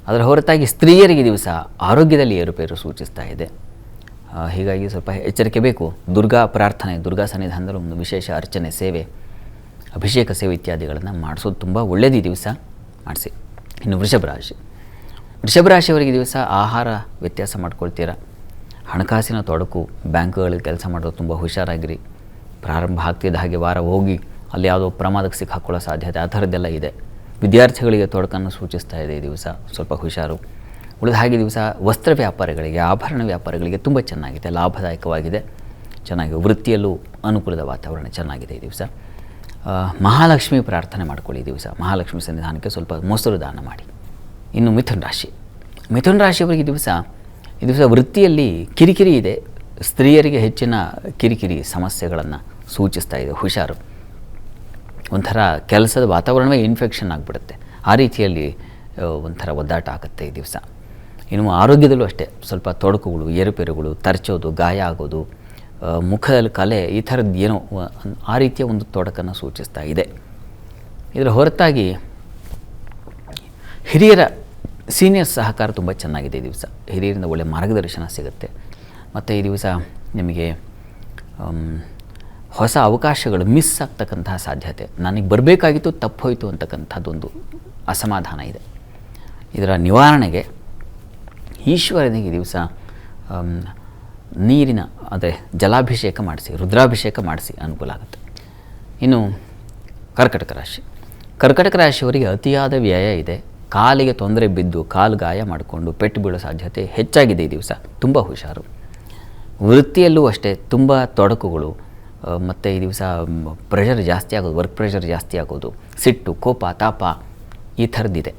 ಅದರ ಹೊರತಾಗಿ ಸ್ತ್ರೀಯರಿಗೆ ದಿವಸ ಆರೋಗ್ಯದಲ್ಲಿ ಏರುಪೇರು ಸೂಚಿಸ್ತಾ ಇದೆ. ಹೀಗಾಗಿ ಸ್ವಲ್ಪ ಎಚ್ಚರಿಕೆ ಬೇಕು. ದುರ್ಗಾ ಪ್ರಾರ್ಥನೆ, ದುರ್ಗಾ ಸನ್ನಿಧಾನದಲ್ಲಿ ಒಂದು ವಿಶೇಷ ಅರ್ಚನೆ, ಸೇವೆ, ಅಭಿಷೇಕ ಸೇವೆ ಇತ್ಯಾದಿಗಳನ್ನು ಮಾಡಿಸೋದು ತುಂಬ ಒಳ್ಳೆಯದು. ಈ ದಿವಸ ಮಾಡಿಸಿ. ಇನ್ನು ವೃಷಭ ರಾಶಿಯವರಿಗೆ ದಿವಸ ಆಹಾರ ವ್ಯತ್ಯಾಸ ಮಾಡ್ಕೊಳ್ತೀರಾ. ಹಣಕಾಸಿನ ತೊಡಕು, ಬ್ಯಾಂಕ್ಗಳಲ್ಲಿ ಕೆಲಸ ಮಾಡೋದು ತುಂಬ ಹುಷಾರಾಗಿರಿ. ಪ್ರಾರಂಭ ಆಗ್ತಿದ್ದ ಹಾಗೆ ವಾರ ಹೋಗಿ ಅಲ್ಲಿ ಯಾವುದೋ ಪ್ರಮಾದಕ್ಕೆ ಸಿಕ್ಕಾಕೊಳ್ಳೋ ಸಾಧ್ಯತೆ ಆ ಥರದ್ದೆಲ್ಲ ಇದೆ. ವಿದ್ಯಾರ್ಥಿಗಳಿಗೆ ತೊಡಕನ್ನು ಸೂಚಿಸ್ತಾ ಇದೆ ಈ ದಿವಸ, ಸ್ವಲ್ಪ ಹುಷಾರು. ಉಳಿದ ಹಾಗೆ ದಿವಸ ವಸ್ತ್ರ ವ್ಯಾಪಾರಿಗಳಿಗೆ, ಆಭರಣ ವ್ಯಾಪಾರಿಗಳಿಗೆ ತುಂಬ ಚೆನ್ನಾಗಿದೆ, ಲಾಭದಾಯಕವಾಗಿದೆ, ಚೆನ್ನಾಗಿ. ವೃತ್ತಿಯಲ್ಲೂ ಅನುಕೂಲದ ವಾತಾವರಣ ಚೆನ್ನಾಗಿದೆ ಈ ದಿವಸ. ಮಹಾಲಕ್ಷ್ಮಿ ಪ್ರಾರ್ಥನೆ ಮಾಡ್ಕೊಳ್ಳಿ ಈ ದಿವಸ. ಮಹಾಲಕ್ಷ್ಮಿ ಸನ್ನಿಧಾನಕ್ಕೆ ಸ್ವಲ್ಪ ಮೊಸರು ದಾನ ಮಾಡಿ. ಇನ್ನು ಮಿಥುನ ರಾಶಿಯವರಿಗೆ ಈ ದಿವಸ ವೃತ್ತಿಯಲ್ಲಿ ಕಿರಿಕಿರಿ ಇದೆ. ಸ್ತ್ರೀಯರಿಗೆ ಹೆಚ್ಚಿನ ಕಿರಿಕಿರಿ ಸಮಸ್ಯೆಗಳನ್ನು ಸೂಚಿಸ್ತಾ ಇದೆ, ಹುಷಾರು. ಒಂಥರ ಕೆಲಸದ ವಾತಾವರಣವೇ ಇನ್ಫೆಕ್ಷನ್ ಆಗಿಬಿಡುತ್ತೆ. ಆ ರೀತಿಯಲ್ಲಿ ಒಂಥರ ಒದ್ದಾಟ ಆಗುತ್ತೆ ಈ ದಿವಸ. ಇನ್ನು ಆರೋಗ್ಯದಲ್ಲೂ ಅಷ್ಟೇ ಸ್ವಲ್ಪ ತೊಡಕುಗಳು, ಏರುಪೇರುಗಳು, ತರ್ಚೋದು, ಗಾಯ ಆಗೋದು, ಮುಖದಲ್ಲಿ ಕಲೆ, ಈ ಥರದ್ದು ಏನೋ ಆ ರೀತಿಯ ಒಂದು ತೊಡಕನ್ನು ಸೂಚಿಸ್ತಾ ಇದೆ. ಇದರ ಹೊರತಾಗಿ ಹಿರಿಯರ ಸೀನಿಯರ್ ಸಹಕಾರ ತುಂಬ ಚೆನ್ನಾಗಿದೆ ಈ ದಿವಸ. ಹಿರಿಯರಿಂದ ಒಳ್ಳೆಯ ಮಾರ್ಗದರ್ಶನ ಸಿಗುತ್ತೆ. ಮತ್ತು ಈ ದಿವಸ ನಿಮಗೆ ಹೊಸ ಅವಕಾಶಗಳು ಮಿಸ್ ಆಗ್ತಕ್ಕಂತಹ ಸಾಧ್ಯತೆ, ನನಗೆ ಬರಬೇಕಾಗಿತ್ತು ತಪ್ಪೋಯ್ತು ಅಂತಕ್ಕಂಥದ್ದೊಂದು ಅಸಮಾಧಾನ ಇದೆ. ಇದರ ನಿವಾರಣೆಗೆ ಈಶ್ವರನಿಗೆ ಈ ದಿವಸ ನೀರಿನ ಅಂದರೆ ಜಲಾಭಿಷೇಕ ಮಾಡಿಸಿ, ರುದ್ರಾಭಿಷೇಕ ಮಾಡಿಸಿ, ಅನುಕೂಲ ಆಗುತ್ತೆ. ಇನ್ನು ಕರ್ಕಟಕ ರಾಶಿಯವರಿಗೆ ಅತಿಯಾದ ವ್ಯಯ ಇದೆ. ಕಾಲಿಗೆ ತೊಂದರೆ ಬಿದ್ದು ಕಾಲು ಗಾಯ ಮಾಡಿಕೊಂಡು ಪೆಟ್ಟು ಬೀಳೋ ಸಾಧ್ಯತೆ ಹೆಚ್ಚಾಗಿದೆ ಈ ದಿವಸ. ತುಂಬ ಹುಷಾರು. ವೃತ್ತಿಯಲ್ಲೂ ಅಷ್ಟೇ ತುಂಬ ತೊಡಕುಗಳು. ಮತ್ತು ಈ ದಿವಸ ಪ್ರೆಷರ್ ಜಾಸ್ತಿ ಆಗೋದು, ವರ್ಕ್ ಪ್ರೆಷರ್ ಜಾಸ್ತಿ ಆಗೋದು, ಸಿಟ್ಟು, ಕೋಪ, ತಾಪ ಈ ಥರದ್ದಿದೆ.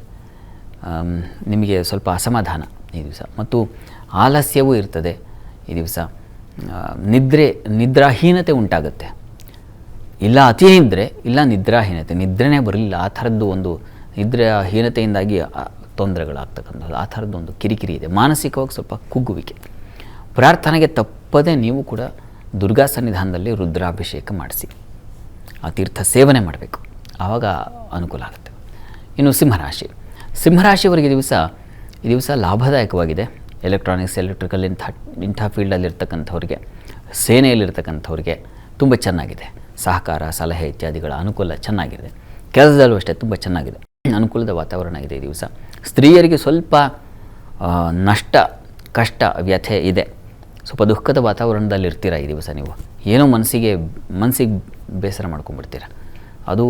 ನಿಮಗೆ ಸ್ವಲ್ಪ ಅಸಮಾಧಾನ ಈ ದಿವಸ. ಮತ್ತು ಆಲಸ್ಯವೂ ಇರ್ತದೆ ಈ ದಿವಸ. ನಿದ್ರಾಹೀನತೆ ಉಂಟಾಗುತ್ತೆ. ಇಲ್ಲ ಅತಿ ನಿದ್ರೆ, ಇಲ್ಲ ನಿದ್ರಾಹೀನತೆ, ನಿದ್ರೆನೇ ಬರಲಿಲ್ಲ, ಆ ಥರದ್ದು ಒಂದು ನಿದ್ರಾಹೀನತೆಯಿಂದಾಗಿ ತೊಂದರೆಗಳಾಗ್ತಕ್ಕಂಥದ್ದು, ಆ ಥರದ್ದೊಂದು ಕಿರಿಕಿರಿ ಇದೆ. ಮಾನಸಿಕವಾಗಿ ಸ್ವಲ್ಪ ಕುಗ್ಗುವಿಕೆ. ಪ್ರಾರ್ಥನೆಗೆ ತಪ್ಪದೇ ನೀವು ಕೂಡ ದುರ್ಗಾ ಸನ್ನಿಧಾನದಲ್ಲಿ ರುದ್ರಾಭಿಷೇಕ ಮಾಡಿಸಿ, ಆ ತೀರ್ಥ ಸೇವನೆ ಮಾಡಬೇಕು, ಆವಾಗ ಅನುಕೂಲ ಆಗುತ್ತೆ. ಇನ್ನು ಸಿಂಹರಾಶಿ. ಸಿಂಹರಾಶಿಯವರಿಗೆ ಈ ದಿವಸ ಲಾಭದಾಯಕವಾಗಿದೆ. ಎಲೆಕ್ಟ್ರಾನಿಕ್ಸ್, ಎಲೆಕ್ಟ್ರಿಕಲ್ ಇಂಥ ಫೀಲ್ಡಲ್ಲಿರ್ತಕ್ಕಂಥವ್ರಿಗೆ, ಸೇನೆಯಲ್ಲಿರ್ತಕ್ಕಂಥವ್ರಿಗೆ ತುಂಬ ಚೆನ್ನಾಗಿದೆ. ಸಹಕಾರ, ಸಲಹೆ ಇತ್ಯಾದಿಗಳ ಅನುಕೂಲ ಚೆನ್ನಾಗಿದೆ. ಕೆಲಸದಲ್ಲೂ ಅಷ್ಟೇ ತುಂಬ ಚೆನ್ನಾಗಿದೆ, ಅನುಕೂಲದ ವಾತಾವರಣ ಇದೆ ಈ ದಿವಸ. ಸ್ತ್ರೀಯರಿಗೆ ಸ್ವಲ್ಪ ನಷ್ಟ, ಕಷ್ಟ, ವ್ಯಥೆ ಇದೆ. ಸ್ವಲ್ಪ ದುಃಖದ ವಾತಾವರಣದಲ್ಲಿ ಇರ್ತೀರ ಈ ದಿವಸ. ನೀವು ಏನೋ ಮನಸ್ಸಿಗೆ ಬೇಸರ ಮಾಡ್ಕೊಂಡ್ಬಿಡ್ತೀರ, ಅದು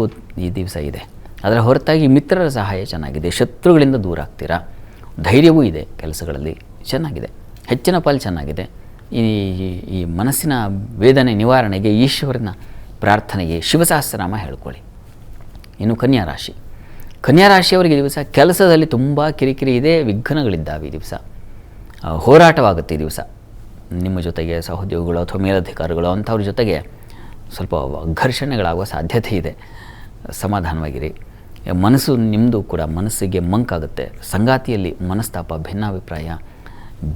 ಈ ದಿವಸ ಇದೆ. ಅದರ ಹೊರತಾಗಿ ಮಿತ್ರರ ಸಹಾಯ ಚೆನ್ನಾಗಿದೆ. ಶತ್ರುಗಳಿಂದ ದೂರ ಆಗ್ತೀರಾ. ಧೈರ್ಯವೂ ಇದೆ, ಕೆಲಸಗಳಲ್ಲಿ ಚೆನ್ನಾಗಿದೆ. ಹೆಚ್ಚಿನ ಪಾಲು ಚೆನ್ನಾಗಿದೆ. ಈ ಮನಸ್ಸಿನ ವೇದನೆ ನಿವಾರಣೆಗೆ ಈಶ್ವರನ ಪ್ರಾರ್ಥನೆಗೆ ಶಿವಸಹಸ್ರನಾಮ ಹೇಳ್ಕೊಳ್ಳಿ. ಇನ್ನು ಕನ್ಯಾ ರಾಶಿ. ಕನ್ಯಾ ರಾಶಿಯವರಿಗೆ ಈ ದಿವಸ ಕೆಲಸದಲ್ಲಿ ತುಂಬ ಕಿರಿಕಿರಿ ಇದೆ, ವಿಘ್ನಗಳಿದ್ದಾವೆ. ಈ ದಿವಸ ಹೋರಾಟವಾಗುತ್ತೆ. ಈ ದಿವಸ ನಿಮ್ಮ ಜೊತೆಗೆ ಸಹೋದ್ಯೋಗಿಗಳು ಅಥವಾ ಮೇಲಧಿಕಾರಿಗಳು ಅಂಥವ್ರ ಜೊತೆಗೆ ಸ್ವಲ್ಪ ಘರ್ಷಣೆಗಳಾಗುವ ಸಾಧ್ಯತೆ ಇದೆ. ಸಮಾಧಾನವಾಗಿರಿ. ಮನಸ್ಸು ನಿಮ್ಮದು ಕೂಡ ಮನಸ್ಸಿಗೆ ಮಂಕಾಗುತ್ತೆ. ಸಂಗಾತಿಯಲ್ಲಿ ಮನಸ್ತಾಪ, ಭಿನ್ನಾಭಿಪ್ರಾಯ,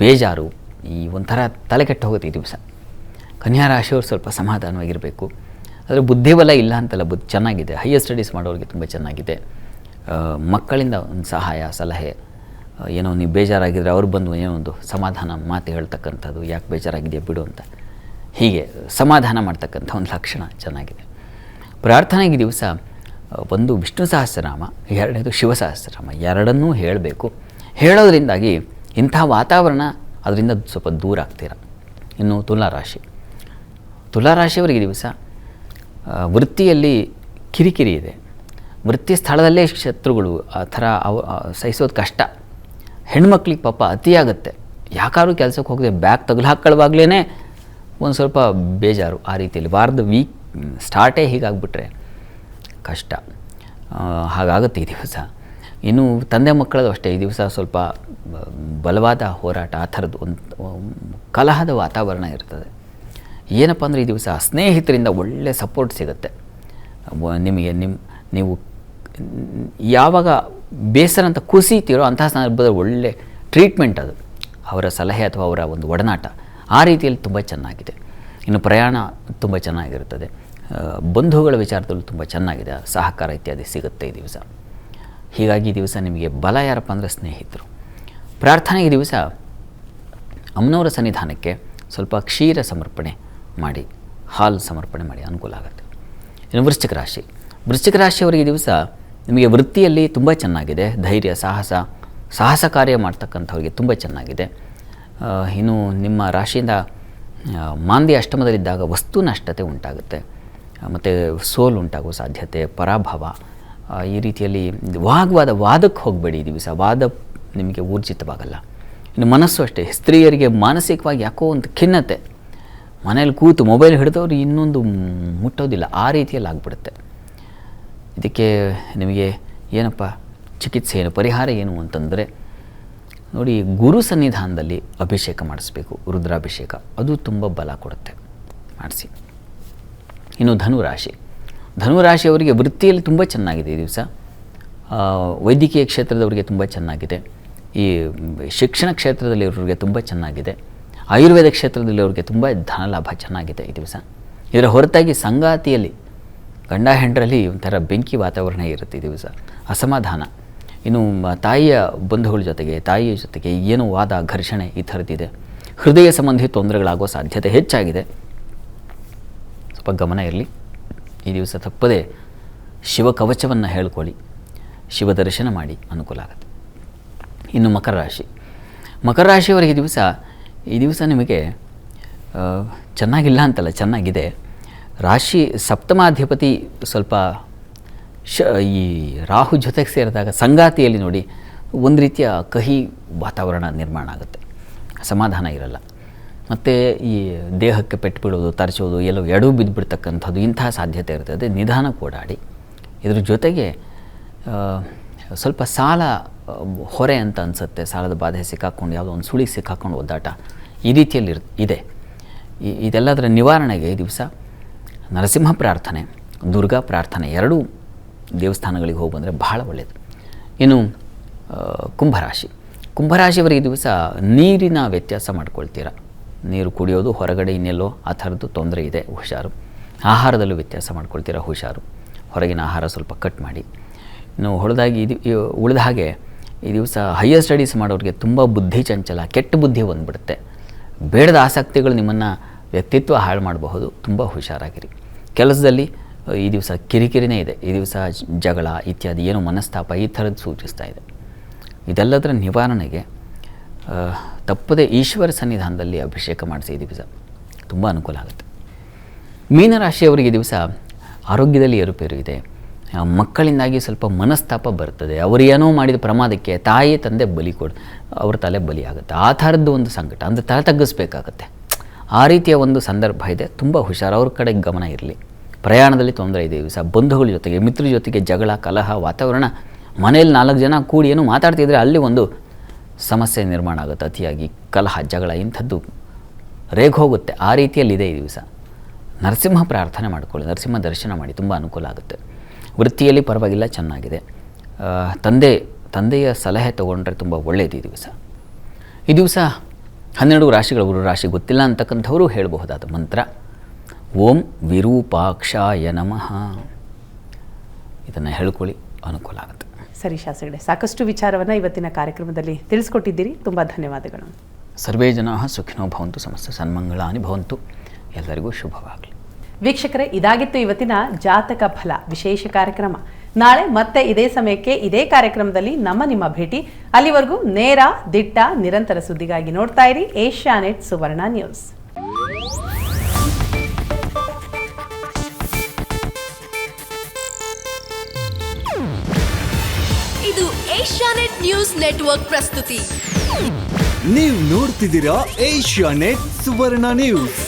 ಬೇಜಾರು, ಈ ಒಂಥರ ತಲೆ ಕೆಟ್ಟು ಹೋಗುತ್ತೆ ಈ ದಿವಸ. ಕನ್ಯಾ ರಾಶಿಯವರು ಸ್ವಲ್ಪ ಸಮಾಧಾನವಾಗಿರಬೇಕು. ಆದರೆ ಬುದ್ಧಿಬಲ ಇಲ್ಲ ಅಂತಲ್ಲ, ಚೆನ್ನಾಗಿದೆ. ಹೈಯರ್ ಸ್ಟಡೀಸ್ ಮಾಡೋರಿಗೆ ತುಂಬ ಚೆನ್ನಾಗಿದೆ. ಮಕ್ಕಳಿಂದ ಒಂದು ಸಹಾಯ, ಸಲಹೆ, ಏನೋ ನೀವು ಬೇಜಾರಾಗಿದ್ದರೆ ಅವ್ರು ಬಂದು ಏನೋ ಒಂದು ಸಮಾಧಾನ ಮಾತು ಹೇಳ್ತಕ್ಕಂಥದ್ದು, ಯಾಕೆ ಬೇಜಾರಾಗಿದೆಯಾ ಬಿಡು ಅಂತ, ಹೀಗೆ ಸಮಾಧಾನ ಮಾಡ್ತಕ್ಕಂಥ ಒಂದು ಲಕ್ಷಣ ಚೆನ್ನಾಗಿದೆ. ಪ್ರಾರ್ಥನೆಗೆ ದಿವಸ ಒಂದು ವಿಷ್ಣು ಸಹಸ್ರನಾಮ, ಎರಡನೇದು ಶಿವ ಸಹಸ್ರನಾಮ, ಎರಡನ್ನೂ ಹೇಳಬೇಕು. ಹೇಳೋದ್ರಿಂದಾಗಿ ಇಂಥ ವಾತಾವರಣ ಅದರಿಂದ ಸ್ವಲ್ಪ ದೂರ ಆಗ್ತೀರ. ಇನ್ನು ತುಲಾರಾಶಿ. ತುಲಾರಾಶಿಯವರಿಗೆ ದಿವಸ ವೃತ್ತಿಯಲ್ಲಿ ಕಿರಿಕಿರಿ ಇದೆ. ವೃತ್ತಿ ಸ್ಥಳದಲ್ಲೇ ಶತ್ರುಗಳು, ಆ ಥರ ಸಹಿಸೋದು ಕಷ್ಟ. ಹೆಣ್ಮಕ್ಳಿಗೆ ಪಾಪ ಅತಿಯಾಗುತ್ತೆ. ಯಾಕಾದ್ರೂ ಕೆಲಸಕ್ಕೆ ಹೋಗದೆ ಬ್ಯಾಗ್ ತಗಲು ಹಾಕೊಳ್ಳುವಾಗಲೇ ಒಂದು ಸ್ವಲ್ಪ ಬೇಜಾರು. ಆ ರೀತಿಯಲ್ಲಿ ವಾರದ ವೀಕ್ ಸ್ಟಾರ್ಟೇ ಹೀಗಾಗ್ಬಿಟ್ರೆ ಕಷ್ಟ. ಹಾಗಾಗುತ್ತೆ ಈ ದಿವಸ. ಇನ್ನು ತಂದೆ ಮಕ್ಕಳದು ಅಷ್ಟೇ. ಈ ದಿವಸ ಸ್ವಲ್ಪ ಬಲವಾದ ಹೋರಾಟ, ಆ ಥರದ್ದು ಒಂದು ಕಲಹದ ವಾತಾವರಣ ಇರ್ತದೆ. ಏನಪ್ಪ ಅಂದರೆ ಈ ದಿವಸ ಸ್ನೇಹಿತರಿಂದ ಒಳ್ಳೆಯ ಸಪೋರ್ಟ್ ಸಿಗುತ್ತೆ ನಿಮಗೆ. ನೀವು ಯಾವಾಗ ಬೇಸರ ಅಂತ ಕುಸಿತೀರೋ ಅಂತಹ ಸಂದರ್ಭದಲ್ಲಿ ಒಳ್ಳೆ ಟ್ರೀಟ್ಮೆಂಟ್ ಅದು, ಅವರ ಸಲಹೆ ಅಥವಾ ಅವರ ಒಂದು ಒಡನಾಟ ಆ ರೀತಿಯಲ್ಲಿ ತುಂಬ ಚೆನ್ನಾಗಿದೆ. ಇನ್ನು ಪ್ರಯಾಣ ತುಂಬ ಚೆನ್ನಾಗಿರ್ತದೆ. ಬಂಧುಗಳ ವಿಚಾರದಲ್ಲೂ ತುಂಬ ಚೆನ್ನಾಗಿದೆ, ಸಹಕಾರ ಇತ್ಯಾದಿ ಸಿಗುತ್ತೆ ಈ ದಿವಸ. ಹೀಗಾಗಿ ಈ ದಿವಸ ನಿಮಗೆ ಬಲ ಯಾರಪ್ಪ ಅಂದರೆ ಸ್ನೇಹಿತರು. ಪ್ರಾರ್ಥನೆಗೆ ದಿವಸ ಅಮ್ಮನವರ ಸನ್ನಿಧಾನಕ್ಕೆ ಸ್ವಲ್ಪ ಕ್ಷೀರ ಸಮರ್ಪಣೆ ಮಾಡಿ, ಹಾಲು ಸಮರ್ಪಣೆ ಮಾಡಿ, ಅನುಕೂಲ ಆಗುತ್ತೆ. ಇನ್ನು ವೃಶ್ಚಿಕ ರಾಶಿ. ವೃಶ್ಚಿಕ ರಾಶಿಯವರಿಗೆ ದಿವಸ ನಿಮಗೆ ವೃತ್ತಿಯಲ್ಲಿ ತುಂಬ ಚೆನ್ನಾಗಿದೆ. ಧೈರ್ಯ, ಸಾಹಸ ಕಾರ್ಯ ಮಾಡ್ತಕ್ಕಂಥವ್ರಿಗೆ ತುಂಬ ಚೆನ್ನಾಗಿದೆ. ಇನ್ನು ನಿಮ್ಮ ರಾಶಿಯಿಂದ ಮಾಂದ್ಯ ಅಷ್ಟಮದಲ್ಲಿದ್ದಾಗ ವಸ್ತು ನಷ್ಟತೆ ಉಂಟಾಗುತ್ತೆ, ಮತ್ತು ಸೋಲು ಉಂಟಾಗುವ ಸಾಧ್ಯತೆ, ಪರಾಭವ, ಈ ರೀತಿಯಲ್ಲಿ ವಾದಕ್ಕೆ ಹೋಗಬೇಡಿ ಈ ದಿವಸ. ವಾದ ನಿಮಗೆ ಊರ್ಜಿತವಾಗಲ್ಲ. ಇನ್ನು ಮನಸ್ಸು ಅಷ್ಟೇ. ಸ್ತ್ರೀಯರಿಗೆ ಮಾನಸಿಕವಾಗಿ ಯಾಕೋ ಒಂದು ಖಿನ್ನತೆ, ಮನೇಲಿ ಕೂತು ಮೊಬೈಲ್ ಹಿಡಿದವರು ಇನ್ನೊಂದು ಮುಟ್ಟೋದಿಲ್ಲ, ಆ ರೀತಿಯಲ್ಲಿ ಆಗಿಬಿಡುತ್ತೆ. ಇದಕ್ಕೆ ನಿಮಗೆ ಏನಪ್ಪ ಚಿಕಿತ್ಸೆ ಏನು, ಪರಿಹಾರ ಏನು ಅಂತಂದರೆ ನೋಡಿ, ಗುರು ಸನ್ನಿಧಾನದಲ್ಲಿ ಅಭಿಷೇಕ ಮಾಡಿಸ್ಬೇಕು, ರುದ್ರಾಭಿಷೇಕ, ಅದು ತುಂಬ ಬಲ ಕೊಡುತ್ತೆ, ಮಾಡಿಸಿ. ಇನ್ನು ಧನುರಾಶಿ. ಧನುರಾಶಿಯವರಿಗೆ ವೃತ್ತಿಯಲ್ಲಿ ತುಂಬ ಚೆನ್ನಾಗಿದೆ ಈ ದಿವಸ. ವೈದ್ಯಕೀಯ ಕ್ಷೇತ್ರದವರಿಗೆ ತುಂಬ ಚೆನ್ನಾಗಿದೆ. ಈ ಶಿಕ್ಷಣ ಕ್ಷೇತ್ರದಲ್ಲಿರೋರಿಗೆ ತುಂಬ ಚೆನ್ನಾಗಿದೆ. ಆಯುರ್ವೇದ ಕ್ಷೇತ್ರದಲ್ಲಿರೋರಿಗೆ ತುಂಬ ಧನಲಾಭ ಚೆನ್ನಾಗಿದೆ ಈ ದಿವಸ. ಇದರ ಹೊರತಾಗಿ ಸಂಗಾತಿಯಲ್ಲಿ ಗಂಡ ಹೆಂಡರಲ್ಲಿ ಒಂಥರ ಬೆಂಕಿ ವಾತಾವರಣ ಇರುತ್ತೆ ಈ ದಿವಸ, ಅಸಮಾಧಾನ. ಇನ್ನು ತಾಯಿಯ ಬಂಧುಗಳ ಜೊತೆಗೆ, ತಾಯಿಯ ಜೊತೆಗೆ ಏನೋ ವಾದ, ಘರ್ಷಣೆ ಈ ಥರದ್ದಿದೆ. ಹೃದಯ ಸಂಬಂಧಿ ತೊಂದರೆಗಳಾಗೋ ಸಾಧ್ಯತೆ ಹೆಚ್ಚಾಗಿದೆ. ಸ್ವಲ್ಪ ಗಮನ ಇರಲಿ ಈ ದಿವಸ. ತಪ್ಪದೆ ಶಿವಕವಚವನ್ನು ಹೇಳ್ಕೊಳ್ಳಿ, ಶಿವ ದರ್ಶನ ಮಾಡಿ, ಅನುಕೂಲ ಆಗುತ್ತೆ. ಇನ್ನು ಮಕರ ರಾಶಿ. ಮಕರ ರಾಶಿಯವರಿಗೆ ಈ ದಿವಸ ನಿಮಗೆ ಚೆನ್ನಾಗಿಲ್ಲ ಅಂತಲ್ಲ, ಚೆನ್ನಾಗಿದೆ. ರಾಶಿ ಸಪ್ತಮಾಧಿಪತಿ ಸ್ವಲ್ಪ ಈ ರಾಹು ಜೊತೆಗೆ ಸೇರಿದಾಗ ಸಂಗಾತಿಯಲ್ಲಿ ನೋಡಿ ಒಂದು ರೀತಿಯ ಕಹಿ ವಾತಾವರಣ ನಿರ್ಮಾಣ ಆಗುತ್ತೆ, ಸಮಾಧಾನ ಇರಲ್ಲ. ಮತ್ತು ಈ ದೇಹಕ್ಕೆ ಪೆಟ್ಟು ಬೀಳೋದು, ತರಚೋದು, ಎಲ್ಲೋ ಎಡವು ಬಿದ್ದುಬಿಡ್ತಕ್ಕಂಥದ್ದು ಇಂತಹ ಸಾಧ್ಯತೆ ಇರ್ತದೆ. ನಿಧಾನಕ್ಕೆ ಓಡಾಡಿ. ಇದ್ರ ಜೊತೆಗೆ ಸ್ವಲ್ಪ ಸಾಲ ಹೊರೆ ಅಂತ ಅನಿಸುತ್ತೆ. ಸಾಲದ ಬಾಧೆ ಸಿಕ್ಕಾಕೊಂಡು, ಯಾವುದೋ ಒಂದು ಸುಳಿ ಸಿಕ್ಕಾಕೊಂಡು ಒದ್ದಾಟ ಈ ರೀತಿಯಲ್ಲಿ ಇದೆ. ಇದೆಲ್ಲದರ ನಿವಾರಣೆಗೆ ಈ ದಿವಸ ನರಸಿಂಹ ಪ್ರಾರ್ಥನೆ, ದುರ್ಗಾ ಪ್ರಾರ್ಥನೆ ಎರಡೂ ದೇವಸ್ಥಾನಗಳಿಗೆ ಹೋಗಿ ಬಂದರೆ ಬಹಳ ಒಳ್ಳೆಯದು. ಇನ್ನು ಕುಂಭರಾಶಿ. ಕುಂಭರಾಶಿಯವರು ಈ ದಿವಸ ನೀರಿನ ವ್ಯತ್ಯಾಸ ಮಾಡ್ಕೊಳ್ತೀರ. ನೀರು ಕುಡಿಯೋದು ಹೊರಗಡೆ ಇನ್ನೆಲ್ಲೋ ಆ ಥರದ್ದು ತೊಂದರೆ ಇದೆ, ಹುಷಾರು. ಆಹಾರದಲ್ಲೂ ವ್ಯತ್ಯಾಸ ಮಾಡ್ಕೊಳ್ತೀರ, ಹುಷಾರು. ಹೊರಗಿನ ಆಹಾರ ಸ್ವಲ್ಪ ಕಟ್ ಮಾಡಿ. ಇನ್ನು ಹೊಳದಾಗಿ ಉಳಿದ ಹಾಗೆ ಈ ದಿವಸ ಹೈಯರ್ ಸ್ಟಡೀಸ್ ಮಾಡೋರಿಗೆ ತುಂಬ ಬುದ್ಧಿ ಚಂಚಲ, ಕೆಟ್ಟ ಬುದ್ಧಿ ಬಂದುಬಿಡುತ್ತೆ. ಬೇಡದ ಆಸಕ್ತಿಗಳು ನಿಮ್ಮನ್ನು ವ್ಯಕ್ತಿತ್ವ ಹಾಳು ಮಾಡಬಹುದು. ತುಂಬ ಹುಷಾರಾಗಿರಿ. ಕೆಲಸದಲ್ಲಿ ಈ ದಿವಸ ಕಿರಿಕಿರಿನೇ ಇದೆ. ಈ ದಿವಸ ಜಗಳ ಇತ್ಯಾದಿ ಏನೋ ಮನಸ್ತಾಪ ಈ ಥರದ್ದು ಸೂಚಿಸ್ತಾ ಇದೆ. ಇದೆಲ್ಲದರ ನಿವಾರಣೆಗೆ ತಪ್ಪದೆ ಈಶ್ವರ ಸನ್ನಿಧಾನದಲ್ಲಿ ಅಭಿಷೇಕ ಮಾಡಿಸಿ ಈ ದಿವಸ ತುಂಬ ಅನುಕೂಲ ಆಗುತ್ತೆ. ಮೀನರಾಶಿಯವರಿಗೆ ಈ ದಿವಸ ಆರೋಗ್ಯದಲ್ಲಿ ಏರುಪೇರು ಇದೆ. ಮಕ್ಕಳಿಂದಾಗಿ ಸ್ವಲ್ಪ ಮನಸ್ತಾಪ ಬರ್ತದೆ. ಅವರು ಏನೋ ಮಾಡಿದ ಪ್ರಮಾದಕ್ಕೆ ತಾಯಿ ತಂದೆ ಅವ್ರ ತಲೆ ಬಲಿ ಆಗುತ್ತೆ. ಆ ಥರದ್ದು ಒಂದು ಸಂಕಟ, ಅಂದರೆ ತಲೆ ತಗ್ಗಿಸ್ಬೇಕಾಗತ್ತೆ. ಆ ರೀತಿಯ ಒಂದು ಸಂದರ್ಭ ಇದೆ. ತುಂಬ ಹುಷಾರು, ಅವ್ರ ಕಡೆಗೆ ಗಮನ ಇರಲಿ. ಪ್ರಯಾಣದಲ್ಲಿ ತೊಂದರೆ ಇದೆ ಈ ದಿವಸ. ಬಂಧುಗಳ ಜೊತೆಗೆ, ಮಿತ್ರ ಜೊತೆಗೆ ಜಗಳ, ಕಲಹ, ವಾತಾವರಣ. ಮನೆಯಲ್ಲಿ 4 ಜನ ಕೂಡಿ ಏನೋ ಮಾತಾಡ್ತಿದ್ರೆ ಅಲ್ಲಿ ಒಂದು ಸಮಸ್ಯೆ ನಿರ್ಮಾಣ ಆಗುತ್ತೆ. ಅತಿಯಾಗಿ ಕಲಹ, ಜಗಳ ಇಂಥದ್ದು ಹೋಗುತ್ತೆ. ಆ ರೀತಿಯಲ್ಲಿದೆ ಈ ದಿವಸ. ನರಸಿಂಹ ಪ್ರಾರ್ಥನೆ ಮಾಡಿಕೊಳ್ಳಿ, ನರಸಿಂಹ ದರ್ಶನ ಮಾಡಿ, ತುಂಬ ಅನುಕೂಲ ಆಗುತ್ತೆ. ವೃತ್ತಿಯಲ್ಲಿ ಪರವಾಗಿಲ್ಲ, ಚೆನ್ನಾಗಿದೆ. ತಂದೆಯ ಸಲಹೆ ತೊಗೊಂಡ್ರೆ ತುಂಬ ಒಳ್ಳೆಯದು ಈ ದಿವಸ. ಈ ದಿವಸ 12 ರಾಶಿಗಳ ಗುರು ರಾಶಿ ಗೊತ್ತಿಲ್ಲ ಅಂತಕ್ಕಂಥವರು ಹೇಳಬಹುದಾದ ಮಂತ್ರ ಓಂ ವಿರೂಪಾಕ್ಷಾಯ ನಮಃ. ಇದನ್ನು ಹೇಳ್ಕೊಳ್ಳಿ, ಅನುಕೂಲ ಆಗುತ್ತೆ. ಸರಿ ಶಾಸ್ತ್ರಿಗಳೇ, ಸಾಕಷ್ಟು ವಿಚಾರವನ್ನು ಇವತ್ತಿನ ಕಾರ್ಯಕ್ರಮದಲ್ಲಿ ತಿಳಿಸ್ಕೊಟ್ಟಿದ್ದೀರಿ. ತುಂಬ ಧನ್ಯವಾದಗಳು. ಸರ್ವೇ ಜನಾಃ ಸುಖಿನೋ ಭವಂತು, ಸಮಸ್ತ ಸನ್ಮಂಗಳಾನಿ ಭವಂತು. ಎಲ್ಲರಿಗೂ ಶುಭವಾಗಲಿ. ವೀಕ್ಷಕರೇ, ಇದಾಗಿತ್ತು ಇವತ್ತಿನ ಜಾತಕ ಫಲ ವಿಶೇಷ ಕಾರ್ಯಕ್ರಮ. ನಾಳೆ ಮತ್ತೆ ಇದೇ ಸಮಯಕ್ಕೆ ಇದೇ ಕಾರ್ಯಕ್ರಮದಲ್ಲಿ ನಿಮ್ಮ ಭೇಟಿ. ಅಲ್ಲಿವರೆಗೂ ನೇರ, ದಿಟ್ಟ, ನಿರಂತರ ಸುದ್ದಿಗಾಗಿ ನೋಡ್ತಾ ಇರಿ ಏಷ್ಯಾನೆಟ್ ಸುವರ್ಣ ನ್ಯೂಸ್. ಇದು ಏಷ್ಯಾನೆಟ್ ನ್ಯೂಸ್ ನೆಟ್ವರ್ಕ್ ಪ್ರಸ್ತುತಿ. ನೀವು ನೋಡ್ತಿದ್ದೀರಾ ಏಷ್ಯಾನೆಟ್ ಸುವರ್ಣ ನ್ಯೂಸ್.